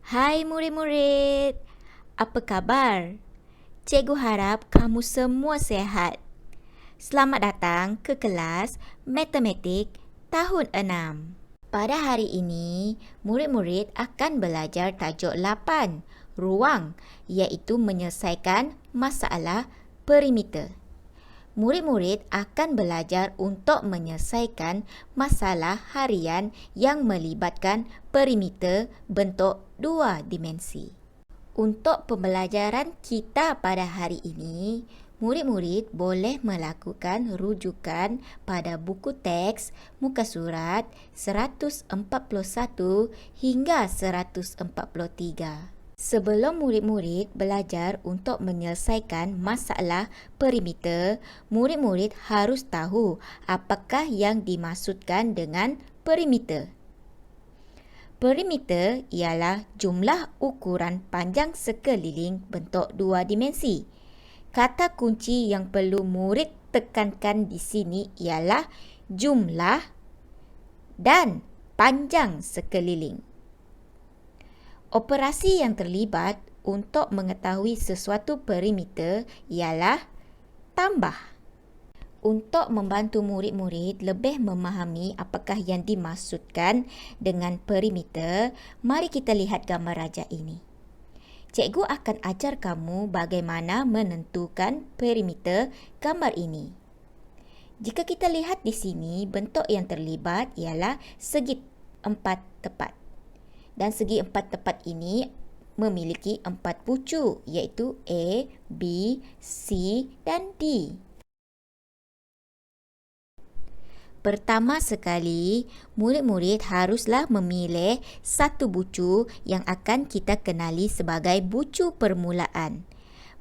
Hai murid-murid, apa kabar? Cikgu harap kamu semua sihat. Selamat datang ke kelas Matematik tahun 6. Pada hari ini, murid-murid akan belajar tajuk 8, ruang, iaitu menyelesaikan masalah perimeter. Murid-murid akan belajar untuk menyelesaikan masalah harian yang melibatkan perimeter bentuk dua dimensi. Untuk pembelajaran kita pada hari ini, murid-murid boleh melakukan rujukan pada buku teks muka surat 141 hingga 143. Sebelum murid-murid belajar untuk menyelesaikan masalah perimeter, murid-murid harus tahu apakah yang dimaksudkan dengan perimeter. Perimeter ialah jumlah ukuran panjang sekeliling bentuk dua dimensi. Kata kunci yang perlu murid tekankan di sini ialah jumlah dan panjang sekeliling. Operasi yang terlibat untuk mengetahui sesuatu perimeter ialah tambah. Untuk membantu murid-murid lebih memahami apakah yang dimaksudkan dengan perimeter, mari kita lihat gambar rajah ini. Cikgu akan ajar kamu bagaimana menentukan perimeter gambar ini. Jika kita lihat di sini, bentuk yang terlibat ialah segi empat tepat. Dan segi empat tepat ini memiliki 4 pucuk, iaitu A, B, C dan D. Pertama sekali, murid-murid haruslah memilih satu bucu yang akan kita kenali sebagai bucu permulaan.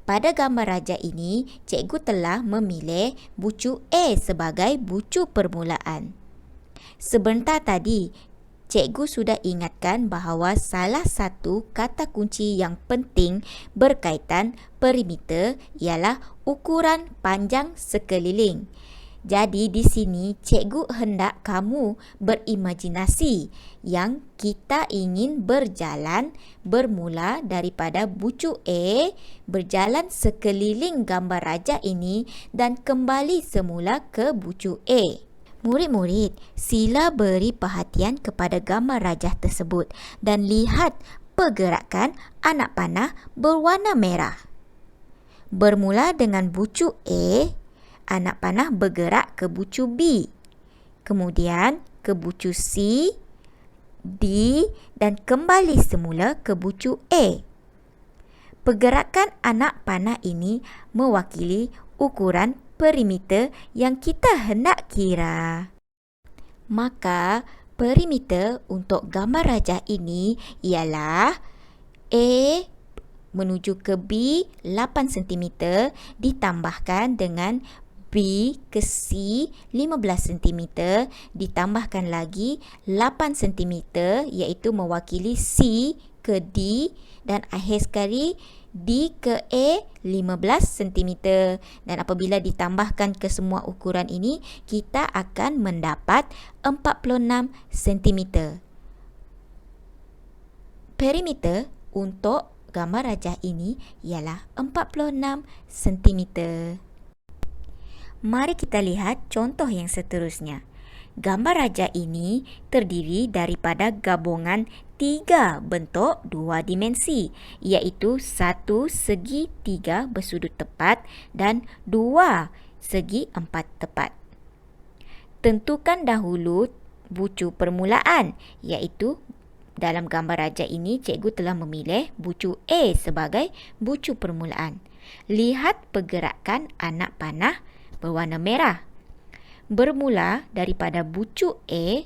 Pada gambar rajah ini, cikgu telah memilih bucu A sebagai bucu permulaan. Sebentar tadi, cikgu sudah ingatkan bahawa salah satu kata kunci yang penting berkaitan perimeter ialah ukuran panjang sekeliling. Jadi di sini cikgu hendak kamu berimajinasi yang kita ingin berjalan bermula daripada bucu A, berjalan sekeliling gambar rajah ini dan kembali semula ke bucu A. Murid-murid, sila beri perhatian kepada gambar rajah tersebut dan lihat pergerakan anak panah berwarna merah. Bermula dengan bucu A, anak panah bergerak ke bucu B, kemudian ke bucu C, D dan kembali semula ke bucu A. Pergerakan anak panah ini mewakili ukuran perimeter yang kita hendak kira. Maka, perimeter untuk gambar rajah ini ialah A menuju ke B 8 cm ditambahkan dengan B ke C 15 cm ditambahkan lagi 8 cm iaitu mewakili C ke D dan akhir sekali D ke A 15 cm dan apabila ditambahkan ke semua ukuran ini kita akan mendapat 46 cm. Perimeter untuk gambar rajah ini ialah 46 cm. Mari kita lihat contoh yang seterusnya. Gambar rajah ini terdiri daripada gabungan 3 bentuk 2 dimensi, iaitu 1 segi 3 bersudut tepat dan 2 segi 4 tepat. Tentukan dahulu bucu permulaan, iaitu dalam gambar rajah ini cikgu telah memilih bucu A sebagai bucu permulaan. Lihat pergerakan anak panah berwarna merah. Bermula daripada bucu A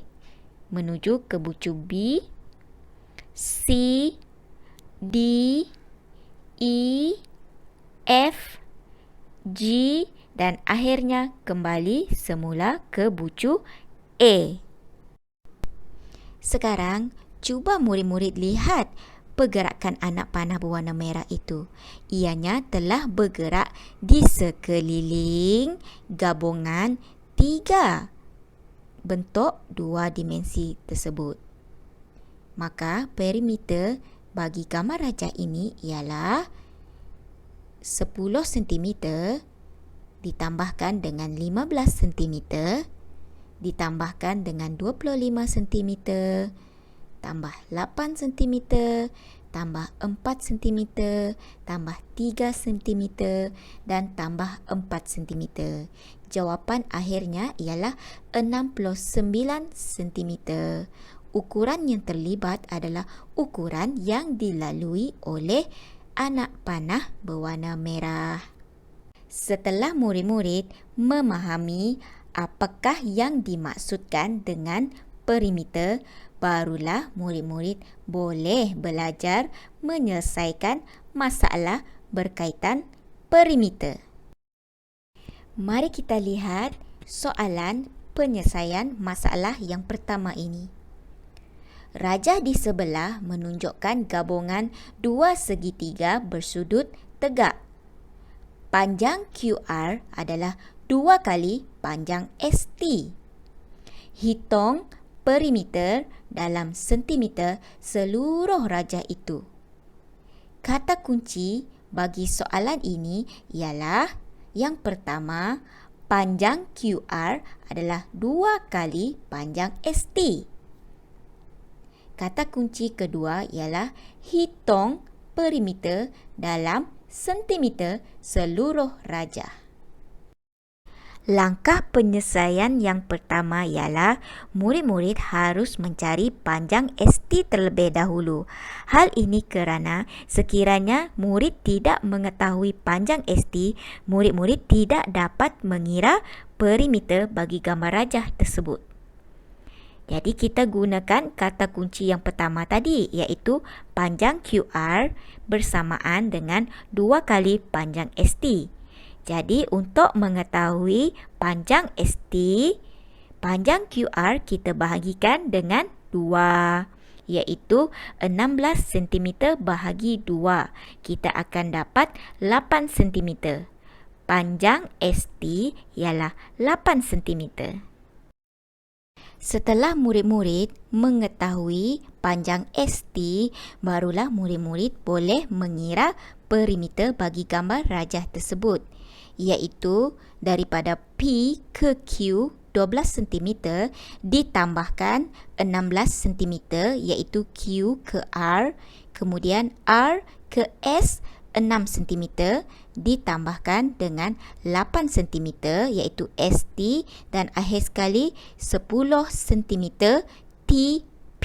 menuju ke bucu B, C, D, E, F, G dan akhirnya kembali semula ke bucu A. Sekarang, cuba murid-murid lihat pergerakan anak panah berwarna merah itu. Ianya telah bergerak di sekeliling gabungan 3 bentuk 2 dimensi tersebut. Maka perimeter bagi gambar rajah ini ialah 10 cm ditambahkan dengan 15 cm ditambahkan dengan 25 cm tambah 8 cm tambah 4 cm tambah 3 cm dan tambah 4 cm. Jawapan akhirnya ialah 69 cm. Ukuran yang terlibat adalah ukuran yang dilalui oleh anak panah berwarna merah. Setelah murid-murid memahami apakah yang dimaksudkan dengan perimeter, barulah murid-murid boleh belajar menyelesaikan masalah berkaitan perimeter. Mari kita lihat soalan penyelesaian masalah yang pertama ini. Rajah di sebelah menunjukkan gabungan dua segitiga bersudut tegak. Panjang QR adalah 2 kali panjang ST. Hitung perimeter dalam sentimeter seluruh rajah itu. Kata kunci bagi soalan ini ialah yang pertama, panjang QR adalah 2 kali panjang ST. Kata kunci kedua ialah hitung perimeter dalam sentimeter seluruh rajah. Langkah penyelesaian yang pertama ialah murid-murid harus mencari panjang ST terlebih dahulu. Hal ini kerana sekiranya murid tidak mengetahui panjang ST, murid-murid tidak dapat mengira perimeter bagi gambar rajah tersebut. Jadi kita gunakan kata kunci yang pertama tadi, iaitu panjang QR bersamaan dengan 2 kali panjang ST. Jadi untuk mengetahui panjang ST, panjang QR kita bahagikan dengan 2, iaitu 16 cm bahagi 2. Kita akan dapat 8 cm. Panjang ST ialah 8 cm. Setelah murid-murid mengetahui panjang ST, barulah murid-murid boleh mengira perimeter bagi gambar rajah tersebut, iaitu daripada P ke Q 12 cm ditambahkan 16 cm iaitu Q ke R, kemudian R ke S 6 cm ditambahkan dengan 8 cm iaitu ST dan akhir sekali 10 cm TP.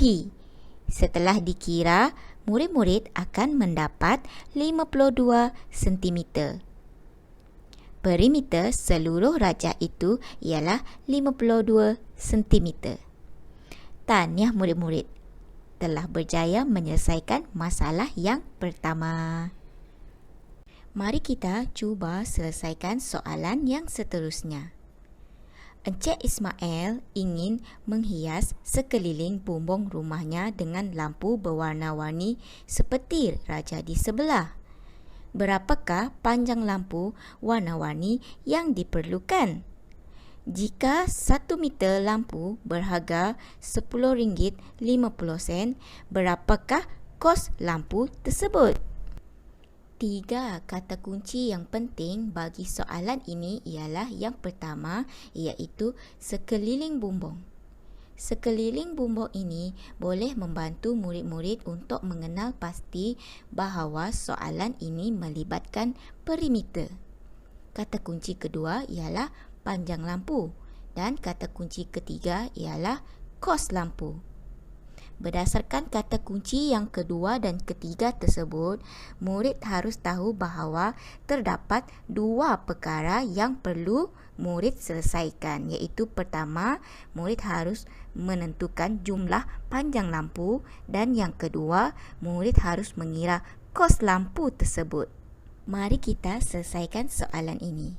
Setelah dikira, murid-murid akan mendapat 52 cm. Perimeter seluruh rajah itu ialah 52 cm. Tahniah murid-murid telah berjaya menyelesaikan masalah yang pertama. Mari kita cuba selesaikan soalan yang seterusnya. Encik Ismail ingin menghias sekeliling bumbung rumahnya dengan lampu berwarna-warni seperti raja di sebelah. Berapakah panjang lampu warna-warni yang diperlukan? Jika 1 meter lampu berharga RM10.50, berapakah kos lampu tersebut? 3 kata kunci yang penting bagi soalan ini ialah yang pertama, iaitu sekeliling bumbung. Sekeliling bumbung ini boleh membantu murid-murid untuk mengenal pasti bahawa soalan ini melibatkan perimeter. Kata kunci kedua ialah panjang lampu dan kata kunci ketiga ialah kos lampu. Berdasarkan kata kunci yang kedua dan ketiga tersebut, murid harus tahu bahawa terdapat 2 perkara yang perlu murid selesaikan, iaitu pertama, murid harus menentukan jumlah panjang lampu dan yang kedua, murid harus mengira kos lampu tersebut. Mari kita selesaikan soalan ini.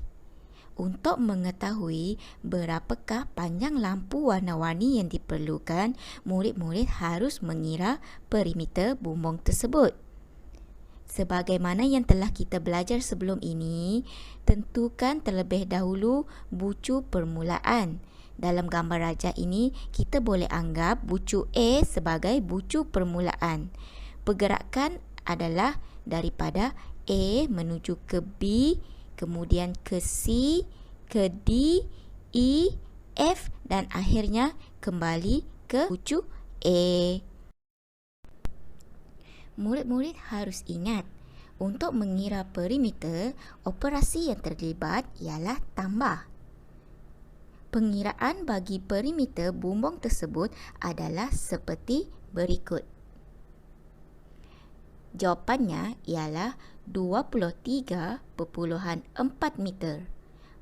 Untuk mengetahui berapakah panjang lampu warna-warni yang diperlukan, murid-murid harus mengira perimeter bumbung tersebut. Sebagaimana yang telah kita belajar sebelum ini, tentukan terlebih dahulu bucu permulaan. Dalam gambar rajah ini, kita boleh anggap bucu A sebagai bucu permulaan. Pergerakan adalah daripada A menuju ke B, kemudian ke C, ke D, E, F dan akhirnya kembali ke bucu A. Murid-murid harus ingat, untuk mengira perimeter, operasi yang terlibat ialah tambah. Pengiraan bagi perimeter bumbung tersebut adalah seperti berikut. Jawapannya ialah 23.4 meter.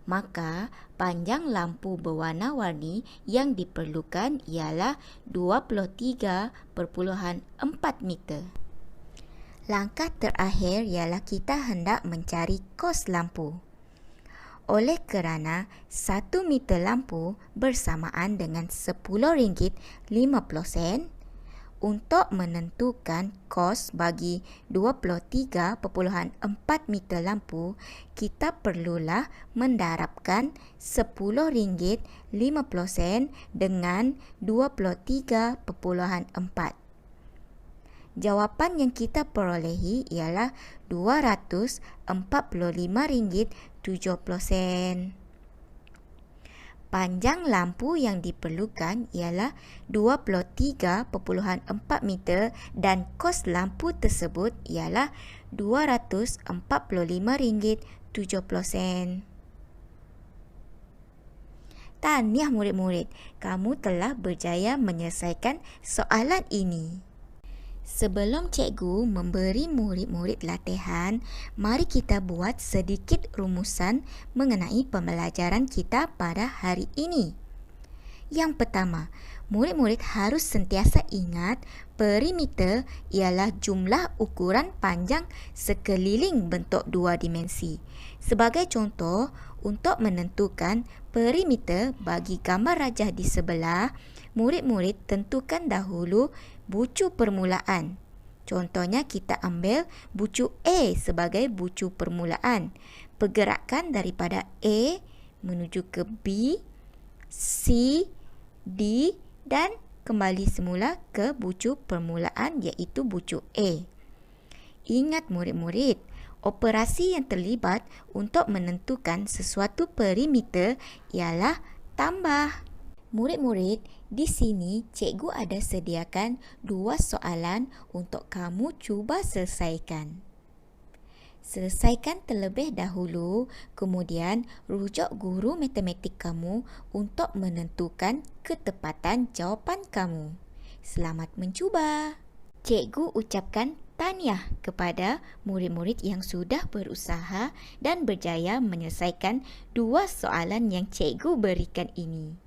Maka panjang lampu berwarna-warni yang diperlukan ialah 23.4 meter. Langkah terakhir ialah kita hendak mencari kos lampu. Oleh kerana 1 meter lampu bersamaan dengan RM10.50, untuk menentukan kos bagi 23.4 meter lampu, kita perlulah mendarabkan RM10.50 dengan 23.4. Jawapan yang kita perolehi ialah RM245.70. Panjang lampu yang diperlukan ialah 23.4 meter dan kos lampu tersebut ialah RM245.70. Tahniah murid-murid, kamu telah berjaya menyelesaikan soalan ini. Sebelum cikgu memberi murid-murid latihan, mari kita buat sedikit rumusan mengenai pembelajaran kita pada hari ini. Yang pertama, murid-murid harus sentiasa ingat perimeter ialah jumlah ukuran panjang sekeliling bentuk dua dimensi. Sebagai contoh, untuk menentukan perimeter bagi gambar rajah di sebelah, murid-murid tentukan dahulu bucu permulaan. Contohnya kita ambil bucu A sebagai bucu permulaan. Pergerakan daripada A menuju ke B, C, D dan kembali semula ke bucu permulaan iaitu bucu A. Ingat murid-murid, operasi yang terlibat untuk menentukan sesuatu perimeter ialah tambah. Murid-murid, di sini cikgu ada sediakan 2 soalan untuk kamu cuba selesaikan. Selesaikan terlebih dahulu, kemudian rujuk guru matematik kamu untuk menentukan ketepatan jawapan kamu. Selamat mencuba. Cikgu ucapkan tahniah kepada murid-murid yang sudah berusaha dan berjaya menyelesaikan 2 soalan yang cikgu berikan ini.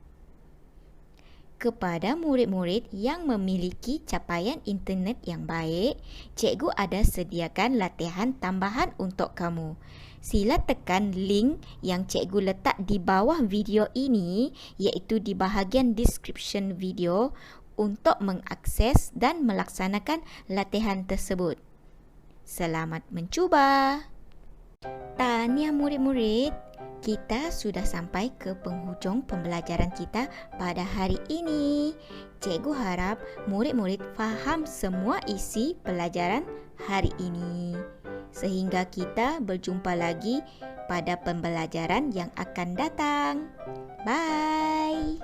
Kepada murid-murid yang memiliki capaian internet yang baik, cikgu ada sediakan latihan tambahan untuk kamu. Sila tekan link yang cikgu letak di bawah video ini, iaitu di bahagian description video, untuk mengakses dan melaksanakan latihan tersebut. Selamat mencuba. Tahniah murid-murid. Kita sudah sampai ke penghujung pembelajaran kita pada hari ini. Cikgu harap murid-murid faham semua isi pelajaran hari ini. Sehingga kita berjumpa lagi pada pembelajaran yang akan datang. Bye!